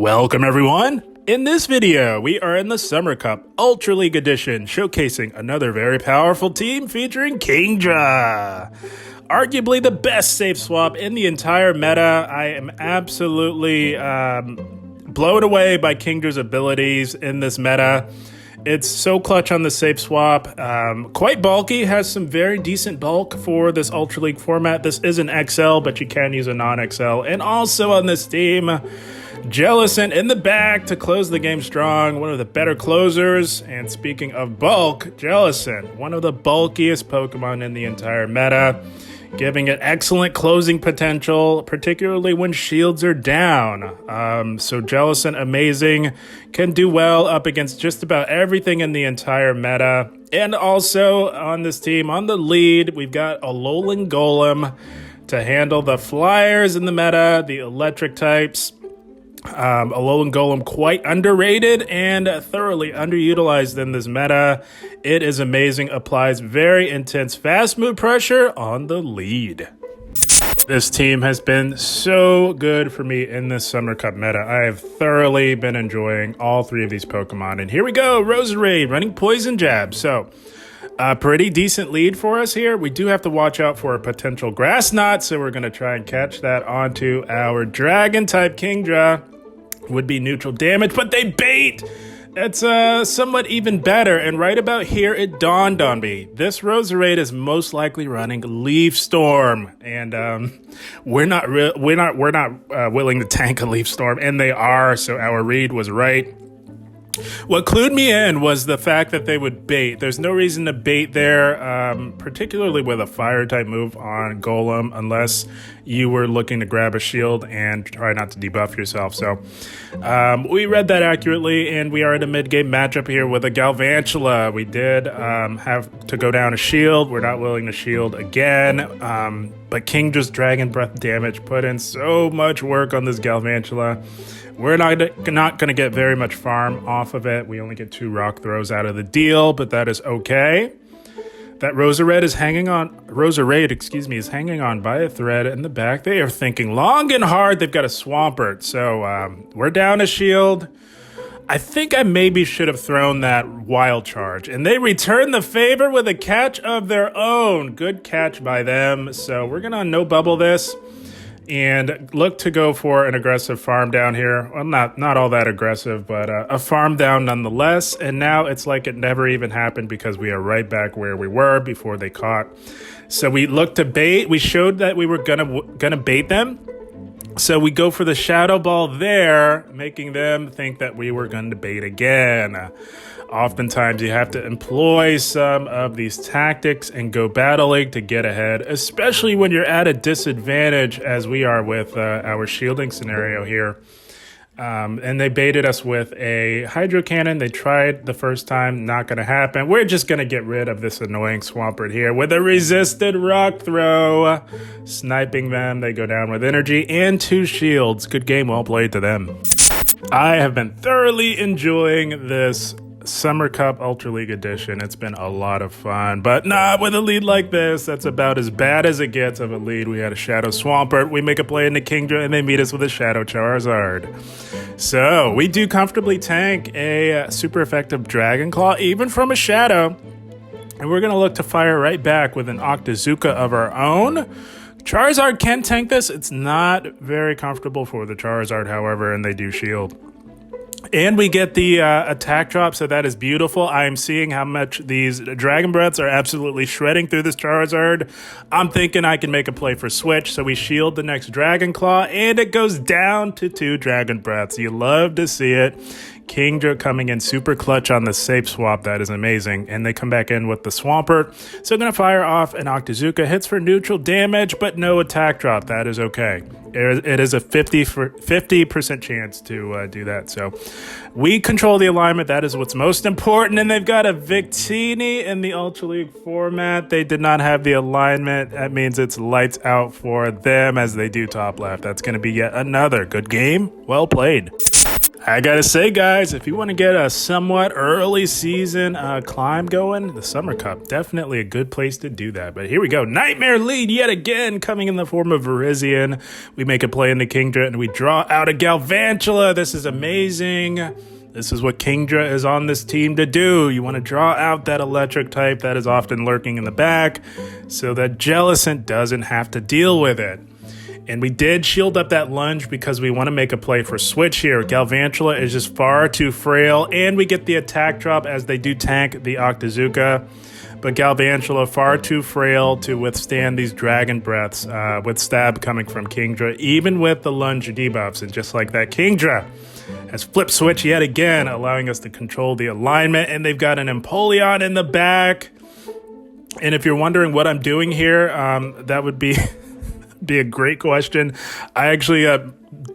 Welcome everyone! In this video, we are in the Summer Cup Ultra League Edition, showcasing another very powerful team featuring Kingdra. Arguably the best safe swap in the entire meta. I am absolutely blown away by Kingdra's abilities in this meta. It's so clutch on the safe swap, quite bulky, has some very decent bulk for this Ultra League format. This is an XL, but you can use a non-XL. And also on this team, Jellicent in the back to close the game strong, one of the better closers. And speaking of bulk, Jellicent, one of the bulkiest Pokemon in the entire meta, giving it excellent closing potential, particularly when shields are down. So Jellicent, amazing, can do well up against just about everything in the entire meta. And also on this team, on the lead, we've got Alolan Golem to handle the flyers in the meta, the electric types. Alolan Golem quite underrated and thoroughly underutilized in this meta. It is amazing, applies very intense fast move pressure on the lead. This team has been so good for me in this Summer Cup meta. I have thoroughly been enjoying all three of these Pokemon. And here we go, Roserade running Poison Jab. So a pretty decent lead for us here. We do have to watch out for a potential Grass Knot, so we're going to try and catch that onto our Dragon-type Kingdra. Would be neutral damage, but they bait! That's somewhat even better, and right about here it dawned on me. This Roserade is most likely running Leaf Storm, and we're not willing to tank a Leaf Storm, and they are, so our read was right. What clued me in was the fact that they would bait. There's no reason to bait there, particularly with a fire-type move on Golem, unless you were looking to grab a shield and try not to debuff yourself. So we read that accurately, and we are in a mid-game matchup here with a Galvantula. We did have to go down a shield. We're not willing to shield again, but Kingdra's Dragon Breath damage put in so much work on this Galvantula. We're not going to get very much farm off of it. We only get 2 rock throws out of the deal, but that is okay. That Roserade is hanging on by a thread in the back. They are thinking long and hard. They've got a Swampert, so we're down a shield. I think I maybe should have thrown that Wild Charge, and they return the favor with a catch of their own. Good catch by them. So we're going to no bubble this and look to go for an aggressive farm down here. Well, not all that aggressive, but a farm down nonetheless. And now it's like it never even happened because we are right back where we were before they caught. So we look to bait. We showed that we were gonna bait them. So we go for the Shadow Ball there, making them think that we were going to bait again. Oftentimes you have to employ some of these tactics and go battling to get ahead, especially when you're at a disadvantage as we are with our shielding scenario here. And they baited us with a Hydro Cannon. They tried the first time, not going to happen. We're just going to get rid of this annoying Swampert here with a resisted rock throw. Sniping them, they go down with energy and 2 shields. Good game, well played to them. I have been thoroughly enjoying this Summer Cup Ultra League Edition. It's been a lot of fun, but not with a lead like this. That's about as bad as it gets of a lead. We had a Shadow Swampert. We make a play into Kingdra, and they meet us with a Shadow Charizard. So we do comfortably tank a super effective Dragon Claw, even from a Shadow. And we're going to look to fire right back with an Octazooka of our own. Charizard can tank this. It's not very comfortable for the Charizard, however, and they do shield. And we get the attack drop, so that is beautiful. I am seeing how much these Dragon Breaths are absolutely shredding through this Charizard. I'm thinking I can make a play for switch, so we shield the next Dragon Claw, and it goes down to 2 Dragon Breaths. You love to see it. Kingdra coming in super clutch on the safe swap. That is amazing. And they come back in with the Swampert. So I'm going to fire off an Octazooka. Hits for neutral damage, but no attack drop. That is okay. It is a 50% chance to do that. So we control the alignment. That is what's most important. And they've got a Victini in the Ultra League format. They did not have the alignment. That means it's lights out for them as they do top left. That's going to be yet another good game. Well played. I gotta say, guys, if you want to get a somewhat early season climb going, the Summer Cup, definitely a good place to do that. But here we go. Nightmare lead yet again, coming in the form of Virizion. We make a play into Kingdra, and we draw out a Galvantula. This is amazing. This is what Kingdra is on this team to do. You want to draw out that electric type that is often lurking in the back so that Jellicent doesn't have to deal with it. And we did shield up that lunge because we want to make a play for switch here. Galvantula is just far too frail, and we get the attack drop as they do tank the Octazooka. But Galvantula far too frail to withstand these dragon breaths with stab coming from Kingdra, even with the lunge debuffs. And just like that, Kingdra has flip switch yet again, allowing us to control the alignment. And they've got an Empoleon in the back. And if you're wondering what I'm doing here, that would be a great question. I actually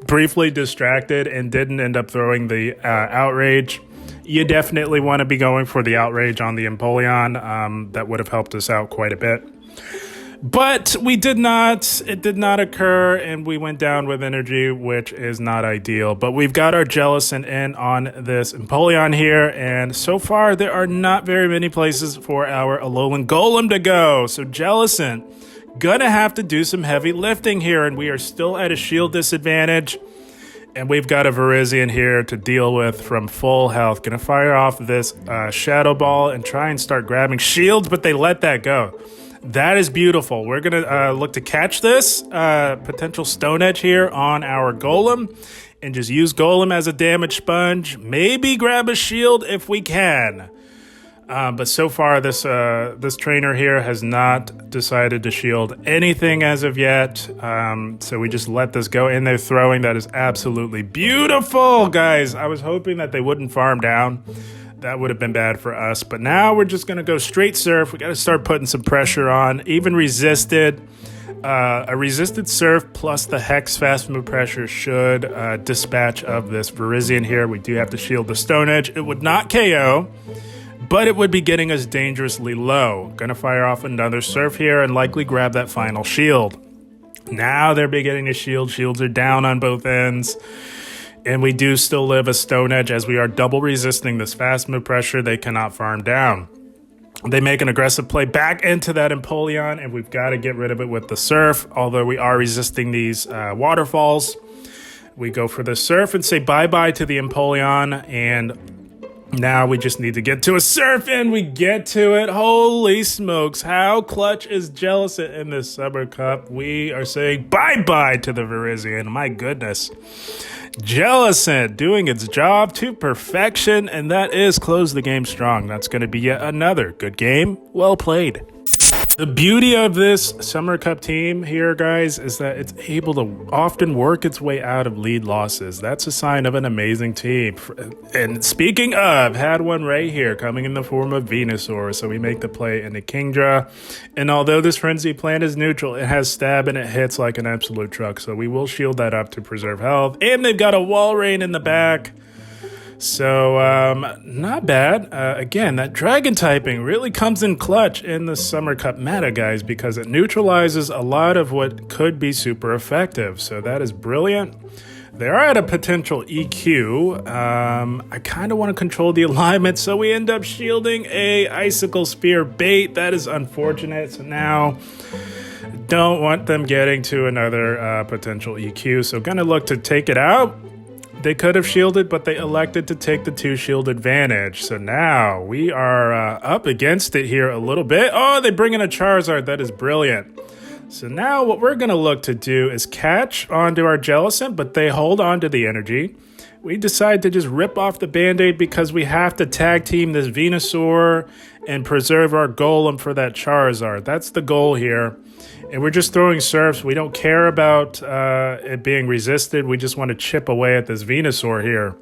briefly distracted and didn't end up throwing the outrage. You definitely want to be going for the outrage on the Empoleon. That would have helped us out quite a bit. But we did not. It did not occur, and we went down with energy, which is not ideal. But we've got our Jellicent in on this Empoleon here, and so far there are not very many places for our Alolan Golem to go. So Jellicent gonna have to do some heavy lifting here, and we are still at a shield disadvantage. And we've got a Virizion here to deal with from full health. Gonna fire off this Shadow Ball and try and start grabbing shields, but they let that go. That is beautiful. We're gonna look to catch this potential Stone Edge here on our Golem and just use Golem as a damage sponge. Maybe grab a shield if we can. But so far, this trainer here has not decided to shield anything as of yet. So we just let this go in there throwing. That is absolutely beautiful, guys. I was hoping that they wouldn't farm down. That would have been bad for us. But now we're just going to go straight surf. We got to start putting some pressure on. Even resisted. A resisted surf plus the Hex fast move pressure should dispatch of this Virizion here. We do have to shield the Stone Edge. It would not KO, but it would be getting us dangerously low. Gonna fire off another surf here and likely grab that final shield. Now they're beginning to shield. Shields are down on both ends. And we do still live a Stone Edge as we are double resisting this fast move pressure. They cannot farm down. They make an aggressive play back into that Empoleon, and we've got to get rid of it with the surf. Although we are resisting these waterfalls. We go for the surf and say bye-bye to the Empoleon, and now we just need to get to a surf, and we get to it. Holy smokes, how clutch is Jellicent in this Summer Cup? We are saying bye-bye to the Virizion. My goodness. Jellicent doing its job to perfection, and that is close the game strong. That's going to be yet another good game. Well played. The beauty of this Summer Cup team here, guys, is that it's able to often work its way out of lead losses. That's a sign of an amazing team. And speaking of, had one right here coming in the form of Venusaur. So we make the play into Kingdra. And although this Frenzy Plant is neutral, it has stab and it hits like an absolute truck. So we will shield that up to preserve health. And they've got a Wall Rain in the back. So, not bad. Again, that dragon typing really comes in clutch in the Summer Cup meta, guys, because it neutralizes a lot of what could be super effective. So that is brilliant. They are at a potential EQ. I kind of want to control the alignment, so we end up shielding a Icicle Spear bait. That is unfortunate. So now don't want them getting to another potential EQ. So gonna look to take it out. They could have shielded, but they elected to take the 2-shield advantage. So now we are up against it here a little bit. Oh, they bring in a Charizard. That is brilliant. So now what we're going to look to do is catch onto our Jellicent, but they hold on to the energy. We decide to just rip off the Band-Aid because we have to tag team this Venusaur and preserve our Golem for that Charizard. That's the goal here. And we're just throwing surfs. We don't care about it being resisted. We just want to chip away at this Venusaur here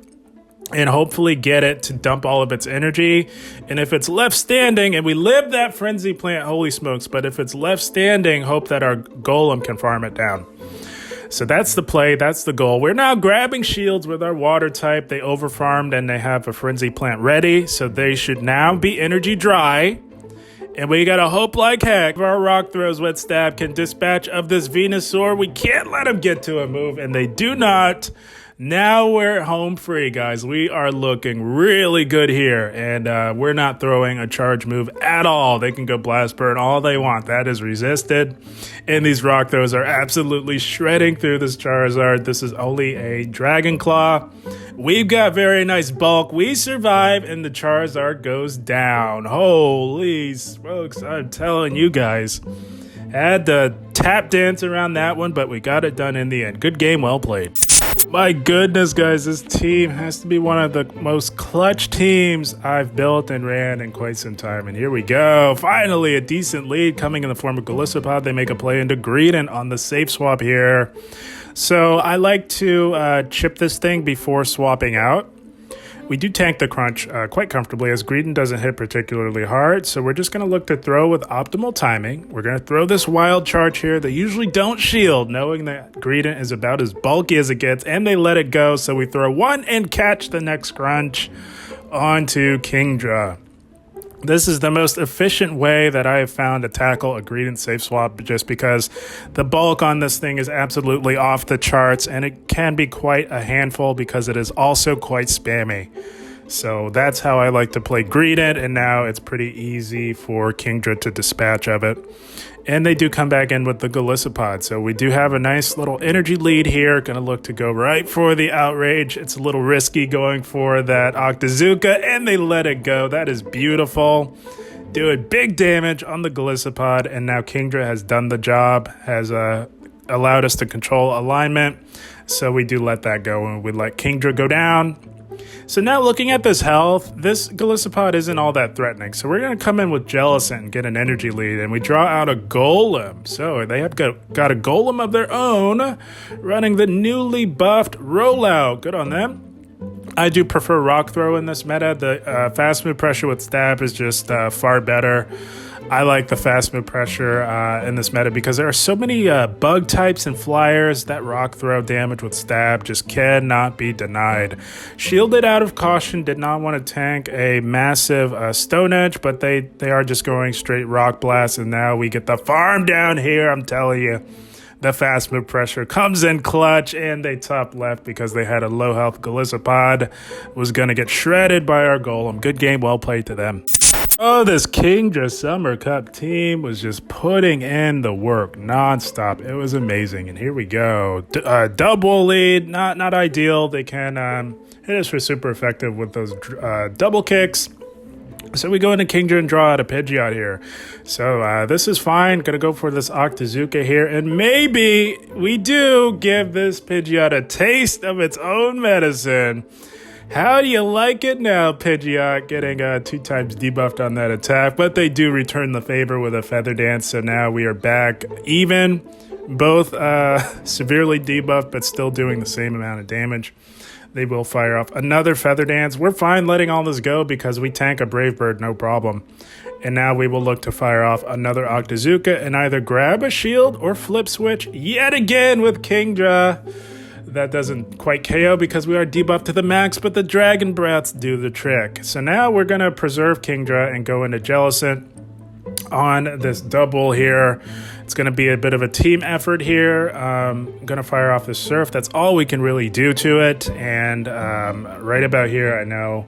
and hopefully get it to dump all of its energy. And if it's left standing, and we live that Frenzy Plant, holy smokes, but if it's left standing, hope that our Golem can farm it down. So that's the play. That's the goal. We're now grabbing shields with our water type. They overfarmed and they have a Frenzy Plant ready. So they should now be energy dry. And we gotta hope like heck our Rock Throws Wet Stab can dispatch of this Venusaur. We can't let him get to a move, and they do not. Now we're home free, guys. We are looking really good here, and we're not throwing a charge move at all. They can go Blast Burn all they want. That is resisted, and these rock throws are absolutely shredding through this Charizard. This is only a Dragon Claw. We've got very nice bulk. We survive, and the Charizard goes down. Holy smokes, I'm telling you guys. Had to tap dance around that one, but we got it done in the end. Good game, well played. My goodness, guys, this team has to be one of the most clutch teams I've built and ran in quite some time. And here we go. Finally, a decent lead coming in the form of Golisopod. They make a play into Trevenant on the safe swap here. So I like to chip this thing before swapping out. We do tank the crunch quite comfortably as Trevenant doesn't hit particularly hard. So we're just going to look to throw with optimal timing. We're going to throw this wild charge here. They usually don't shield, knowing that Trevenant is about as bulky as it gets, and they let it go. So we throw one and catch the next crunch onto Kingdra. This is the most efficient way that I have found to tackle a Trevenant safe swap, just because the bulk on this thing is absolutely off the charts, and it can be quite a handful because it is also quite spammy. So that's how I like to play Trevenant, and now it's pretty easy for Kingdra to dispatch of it. And they do come back in with the Golisopod. So we do have a nice little energy lead here. Going to look to go right for the Outrage. It's a little risky going for that Octazooka, and they let it go. That is beautiful. Doing big damage on the Golisopod, and now Kingdra has done the job, has allowed us to control alignment. So we do let that go, and we let Kingdra go down. So now looking at this health, this Golisopod isn't all that threatening. So we're going to come in with Jellicent and get an energy lead, and we draw out a Golem. So they have got a Golem of their own running the newly buffed Rollout. Good on them. I do prefer Rock Throw in this meta. The fast move pressure with Stab is just far better. I like the fast move pressure in this meta because there are so many bug types and flyers that rock throw damage with Stab just cannot be denied. Shielded out of caution, did not want to tank a massive Stone Edge, but they are just going straight Rock Blast, and now we get the farm down here. I'm telling you, the fast move pressure comes in clutch, and they top left because they had a low health Golisopod. Was going to get shredded by our Golem. Good game, well played to them. Oh, this Kingdra Summer Cup team was just putting in the work nonstop. It was amazing. And here we go. Double lead, not ideal. They can hit us for super effective with those double kicks. So we go into Kingdra and draw out a Pidgeot here. So this is fine. Gonna go for this Octazooka here. And maybe we do give this Pidgeot a taste of its own medicine. How do you like it now, Pidgeot? Getting 2 times debuffed on that attack. But they do return the favor with a Feather Dance. So now we are back even. Both severely debuffed, but still doing the same amount of damage. They will fire off another Feather Dance. We're fine letting all this go because we tank a Brave Bird, no problem. And now we will look to fire off another Octazooka and either grab a shield or flip switch yet again with Kingdra. That doesn't quite KO because we are debuffed to the max, but the Dragon Breaths do the trick. So now we're going to preserve Kingdra and go into Jellicent on this double here. It's going to be a bit of a team effort here. I'm going to fire off the Surf. That's all we can really do to it. And right about here, I know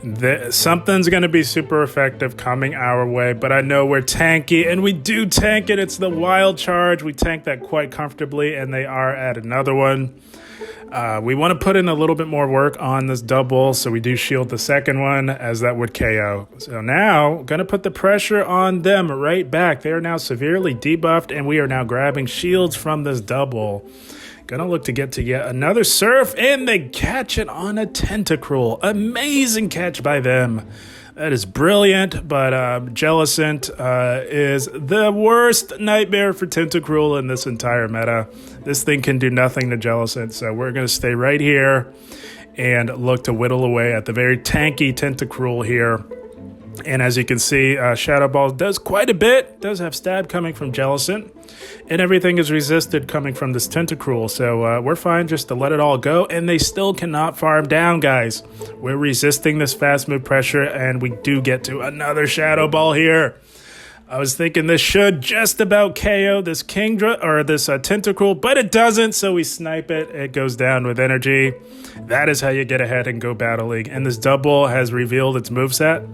that something's going to be super effective coming our way, but I know we're tanky, and we do tank it. It's the Wild Charge. We tank that quite comfortably, and they are at another one. We want to put in a little bit more work on this double, so we do shield the second one, as that would KO. So now, going to put the pressure on them right back. They are now severely debuffed, and we are now grabbing shields from this double. Gonna look to get to yet another Surf, and they catch it on a Tentacruel. Amazing catch by them. That is brilliant, but Jellicent is the worst nightmare for Tentacruel in this entire meta. This thing can do nothing to Jellicent, so we're going to stay right here and look to whittle away at the very tanky Tentacruel here. And as you can see, Shadow Ball does quite a bit, does have Stab coming from Jellicent, and everything is resisted coming from this Tentacruel, so we're fine just to let it all go, and they still cannot farm down, guys. We're resisting this fast move pressure, and we do get to another Shadow Ball here. I was thinking this should just about KO this Kingdra or this Tentacruel, but it doesn't, so we snipe it. It goes down with energy. That is how you get ahead and go Battle League. And this double has revealed its moveset.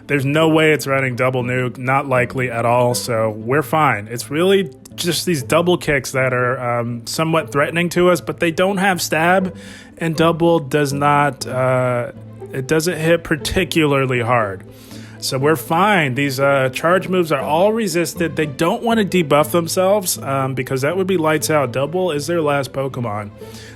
There's no way it's running double nuke, not likely at all, so we're fine. It's really just these double kicks that are somewhat threatening to us, but they don't have stab, and double does not, it doesn't hit particularly hard. So we're fine. These charge moves are all resisted. They don't want to debuff themselves because that would be lights out. Double is their last Pokemon.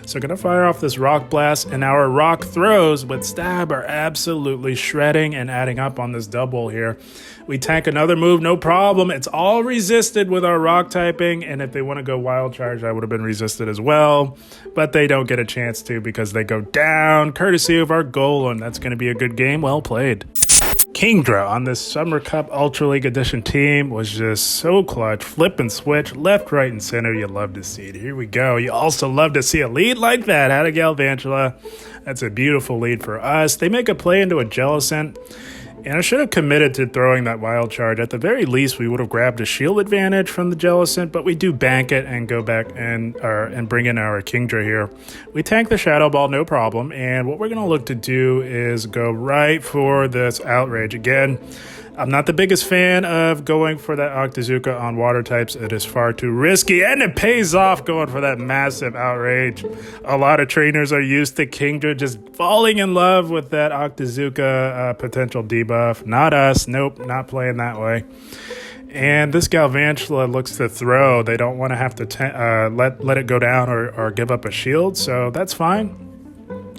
So going to fire off this Rock Blast, and our Rock Throws with Stab are absolutely shredding and adding up on this double here. We tank another move, no problem. It's all resisted with our Rock typing, and if they want to go Wild Charge, that would have been resisted as well. But they don't get a chance to because they go down, courtesy of our Golem. That's going to be a good game. Well played. Kingdra on this Summer Cup Ultra League Edition team was just so clutch. Flip and switch, left, right, and center. You love to see it. Here we go. You also love to see a lead like that out of Galvantula. That's a beautiful lead for us. They make a play into a Jellicent. And I should have committed to throwing that Wild Charge. At the very least, we would have grabbed a shield advantage from the Jellicent, but we do bank it and go back and bring in our Kingdra here. We tank the Shadow Ball, no problem, and what we're going to look to do is go right for this Outrage. Again, I'm not the biggest fan of going for that Octazooka on water types. It is far too risky, and it pays off going for that massive Outrage. A lot of trainers are used to Kingdra just falling in love with that Octazooka potential debuff. Not us. Nope, not playing that way. And this Galvantula looks to throw. They don't want to have to let it go down or give up a shield, so that's fine.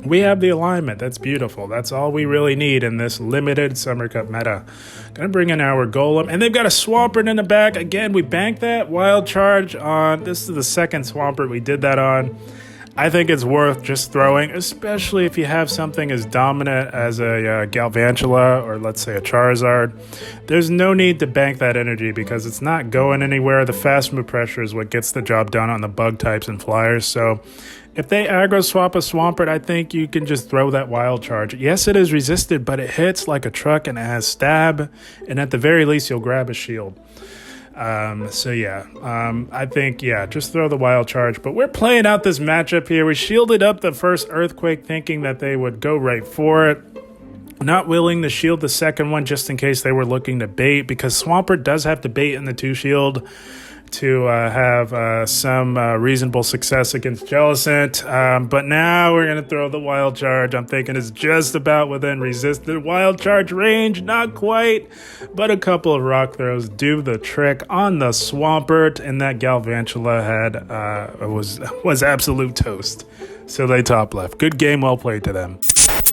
We have the alignment. That's beautiful. That's all we really need in this limited Summer Cup meta. Gonna bring in our Golem, and they've got a Swampert in the back. Again, we banked that Wild Charge on. This is the second Swampert we did that on. I think it's worth just throwing, especially if you have something as dominant as a Galvantula or let's say a Charizard. There's no need to bank that energy because it's not going anywhere. The fast move pressure is what gets the job done on the bug types and flyers. So if they aggro swap a Swampert, I think you can just throw that Wild Charge. Yes, it is resisted, but it hits like a truck and it has stab. And at the very least, you'll grab a shield. I think, just throw the Wild Charge. But we're playing out this matchup here. We shielded up the first Earthquake thinking that they would go right for it. Not willing to shield the second one just in case they were looking to bait, because Swampert does have to bait in the 2-shield to have some reasonable success against Jellicent. But now we're going to throw the Wild Charge. I'm thinking it's just about within resisted Wild Charge range. Not quite, but a couple of Rock Throws do the trick on the Swampert, and that Galvantula was absolute toast. So they top left. Good game, well played to them.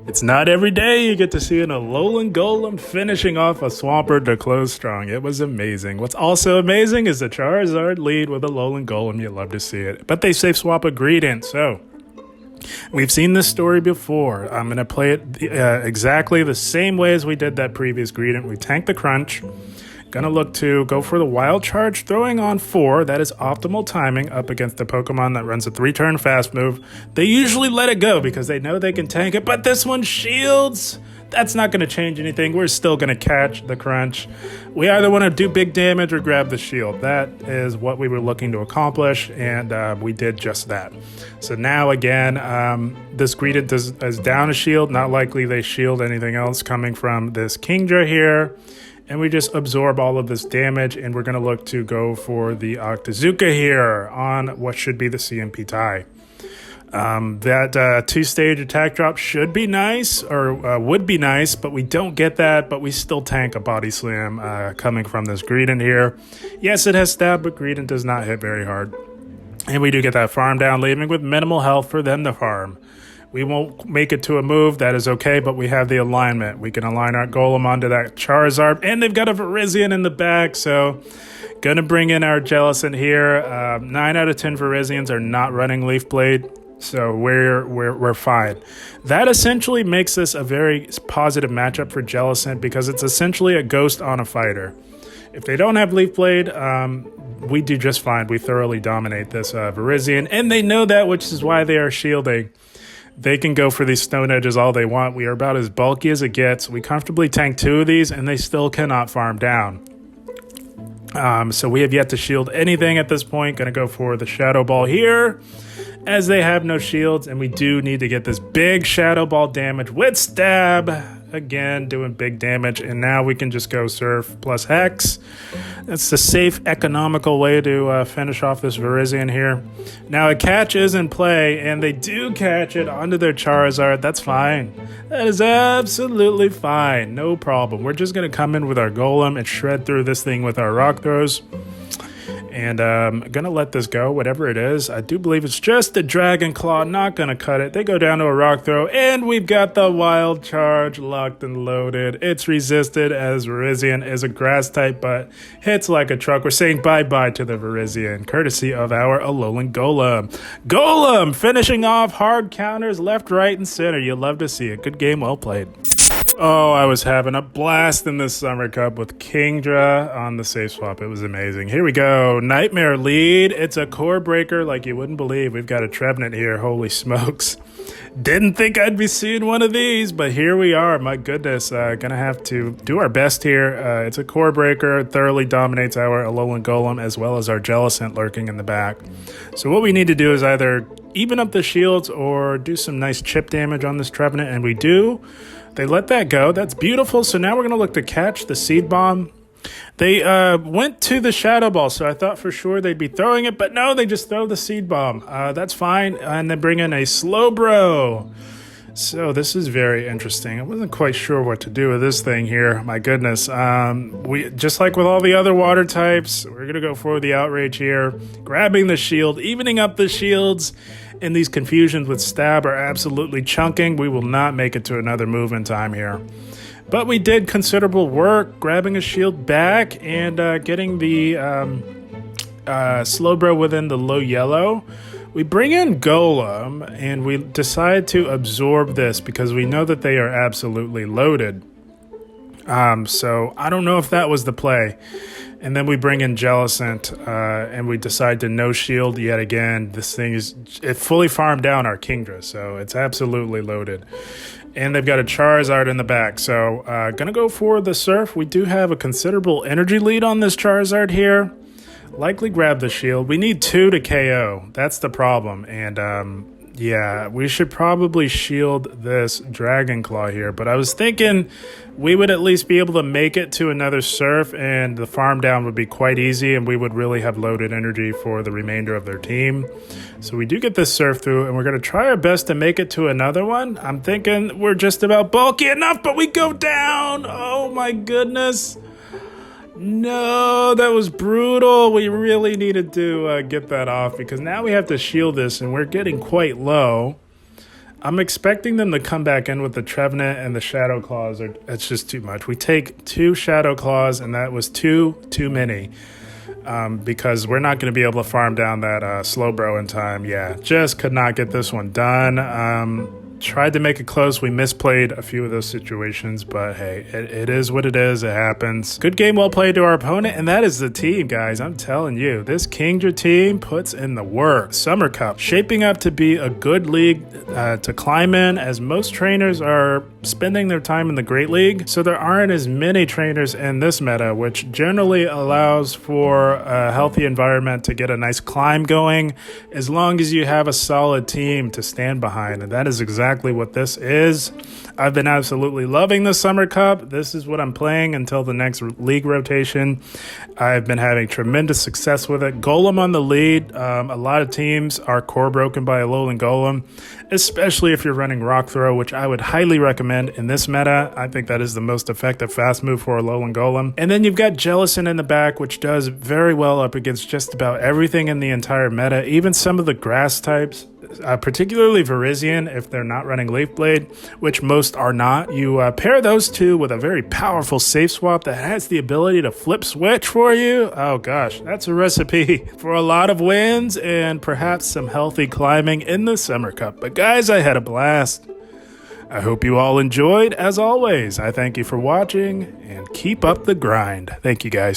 It's not every day you get to see an Alolan Golem finishing off a Swampert to close strong. It was amazing. What's also amazing is the Charizard lead with Alolan Golem. You love to see it. But they safe swap a Greedent, so we've seen this story before. I'm going to play it exactly the same way as we did that previous Greedent. We tank the crunch. Gonna look to go for the Wild Charge, throwing on 4. That is optimal timing up against the Pokemon that runs a 3-turn fast move. They usually let it go because they know they can tank it, but this one shields. That's not going to change anything. We're still going to catch the crunch. We either want to do big damage or grab the shield. That is what we were looking to accomplish, and we did just that. So now again, this Greedent is down a shield. Not likely they shield anything else coming from this Kingdra here. And we just absorb all of this damage, and we're going to look to go for the Octazooka here on what should be the CMP tie. That 2-stage attack drop should be nice, or would be nice, but we don't get that, but we still tank a Body Slam coming from this Greedent here. Yes, it has stab, but Greedent does not hit very hard. And we do get that farm down, leaving with minimal health for them to farm. We won't make it to a move, that is okay, but we have the alignment. We can align our Golem onto that Charizard, and they've got a Virizion in the back, so gonna bring in our Jellicent here. 9 out of 10 Virizions are not running Leaf Blade, so we're fine. That essentially makes this a very positive matchup for Jellicent because it's essentially a ghost on a fighter. If they don't have Leaf Blade, we do just fine. We thoroughly dominate this Virizion, and they know that, which is why they are shielding. They can go for these Stone Edges all they want. We are about as bulky as it gets. We comfortably tank 2 of these, and they still cannot farm down. So we have yet to shield anything at this point. Going to go for the Shadow Ball here, as they have no shields, and we do need to get this big Shadow Ball damage with Stab. Again, doing big damage, and now we can just go Surf plus Hex. That's the safe, economical way to finish off this Virizion here. Now, a catch is in play, and they do catch it onto their Charizard. That's fine. That is absolutely fine. No problem. We're just going to come in with our Golem and shred through this thing with our Rock Throws. And I'm going to let this go, whatever it is. I do believe it's just a Dragon Claw, not going to cut it. They go down to a Rock Throw, and we've got the Wild Charge locked and loaded. It's resisted, as Virizion is a Grass type, but hits like a truck. We're saying bye-bye to the Virizion, courtesy of our Alolan Golem. Golem finishing off hard counters left, right, and center. You love to see it. Good game, well played. Oh, I was having a blast in this Summer Cup with Kingdra on the safe swap. It was amazing. Here we go. Nightmare lead. It's a core breaker like you wouldn't believe. We've got a Trevenant here. Holy smokes. Didn't think I'd be seeing one of these, but here we are. My goodness. Gonna have to do our best here. It's a core breaker. Thoroughly dominates our Alolan Golem as well as our Jellicent lurking in the back. So what we need to do is either even up the shields or do some nice chip damage on this Trevenant, and we do. They let that go. That's beautiful. So now we're going to look to catch the Seed Bomb. They went to the Shadow Ball, so I thought for sure they'd be throwing it, but no, they just throw the Seed Bomb. That's fine, and they bring in a Slowbro. So this is very interesting. I wasn't quite sure what to do with this thing here. My goodness. We just like with all the other water types, we're going to go for the Outrage here. Grabbing the shield, evening up the shields. And these confusions with Stab are absolutely chunking. We will not make it to another move in time here. But we did considerable work grabbing a shield back and getting the Slowbro within the low yellow. We bring in Golem, and we decide to absorb this because we know that they are absolutely loaded. So I don't know if that was the play. And then we bring in Jellicent, and we decide to no shield yet again. This thing it fully farmed down our Kingdra, so it's absolutely loaded. And they've got a Charizard in the back, so gonna go for the Surf. We do have a considerable energy lead on this Charizard here. Likely grab the shield. We need 2 to KO. That's the problem. And yeah, we should probably shield this Dragon Claw here. But I was thinking we would at least be able to make it to another Surf, and the farm down would be quite easy, and we would really have loaded energy for the remainder of their team. So we do get this Surf through, and we're going to try our best to make it to another one. I'm thinking we're just about bulky enough, but we go down. Oh my goodness. No, that was brutal. We really needed to get that off because now we have to shield this, and we're getting quite low. I'm expecting them to come back in with the Trevenant and the Shadow Claws. It's just too much. We take 2 Shadow Claws, and that was too many because we're not going to be able to farm down that Slowbro in time. Yeah, just could not get this one done. Tried to make it close. We misplayed a few of those situations, but hey, it is what it is. It happens. Good game, well played to our opponent, and that is the team, guys. I'm telling you, this Kingdra team puts in the work. Summer Cup shaping up to be a good league to climb in, as most trainers are spending their time in the Great League, so there aren't as many trainers in this meta, which generally allows for a healthy environment to get a nice climb going, as long as you have a solid team to stand behind, and that is exactly what this is. I've been absolutely loving the Summer Cup. This is what I'm playing until the next league rotation. I've been having tremendous success with it. Golem on the lead. A lot of teams are core broken by Alolan Golem, especially if you're running Rock Throw, which I would highly recommend in this meta. I think that is the most effective fast move for Alolan Golem. And then you've got Jellicent in the back, which does very well up against just about everything in the entire meta, even some of the grass types. Particularly Virizion, if they're not running Leaf Blade, which most are not. You pair those two with a very powerful safe swap that has the ability to flip switch for you. Oh gosh, that's a recipe for a lot of wins and perhaps some healthy climbing in the Summer Cup. But guys, I had a blast. I hope you all enjoyed. As always, I thank you for watching and keep up the grind. Thank you, guys.